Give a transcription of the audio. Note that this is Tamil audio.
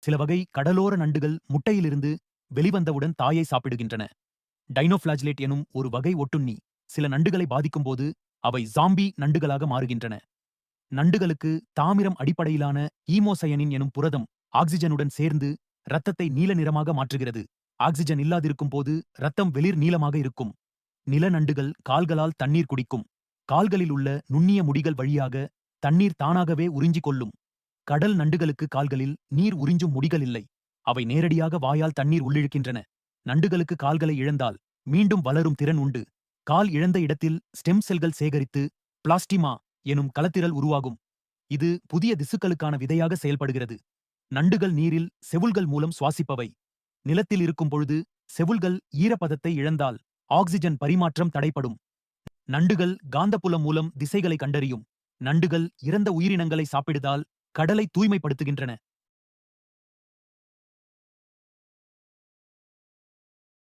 சில வகை கடலோர நண்டுகள் முட்டையிலிருந்து வெளிவந்தவுடன் தாயை சாப்பிடுகின்றன. டைனோபிளாஜிலேட் எனும் ஒரு வகை ஒட்டுண்ணி சில நண்டுகளை பாதிக்கும்போது அவை ஜாம்பி நண்டுகளாக மாறுகின்றன. நண்டுகளுக்கு தாமிரம் அடிப்படையிலான ஈமோசயனின் எனும் புரதம் ஆக்ஸிஜனுடன் சேர்ந்து இரத்தத்தை நீல நிறமாக மாற்றுகிறது. ஆக்ஸிஜன் இல்லாதிருக்கும் போது இரத்தம் வெளிர் நீலமாக இருக்கும். நில நண்டுகள் கால்களால் தண்ணீர் குடிக்கும். கால்களில் உள்ள நுண்ணிய முடிகள் வழியாக தண்ணீர் தானாகவே உறிஞ்சிக் கொள்ளும். கடல் நண்டுகளுக்கு கால்களில் நீர் உறிஞ்சும் முடிகள் இல்லை. அவை நேரடியாக வாயால் தண்ணீர் உள்ளிழுக்கின்றன. நண்டுகளுக்கு கால்களை இழந்தால் மீண்டும் வளரும் திறன் உண்டு. கால் இழந்த இடத்தில் ஸ்டெம் செல்கள் சேகரித்து பிளாஸ்டிமா எனும் கலத்திரல் உருவாகும். இது புதிய திசுக்களுக்கான விதையாக செயல்படுகிறது. நண்டுகள் நீரில் செவுள்கள் மூலம் சுவாசிப்பவை. நிலத்தில் இருக்கும் பொழுது செவுள்கள் ஈரப்பதத்தை இழந்தால் ஆக்ஸிஜன் பரிமாற்றம் தடைப்படும். நண்டுகள் காந்தப்புலம் மூலம் திசைகளை கண்டறியும். நண்டுகள் இறந்த உயிரினங்களை சாப்பிடுதால் கடலை தூய்மைப்படுத்துகின்றன.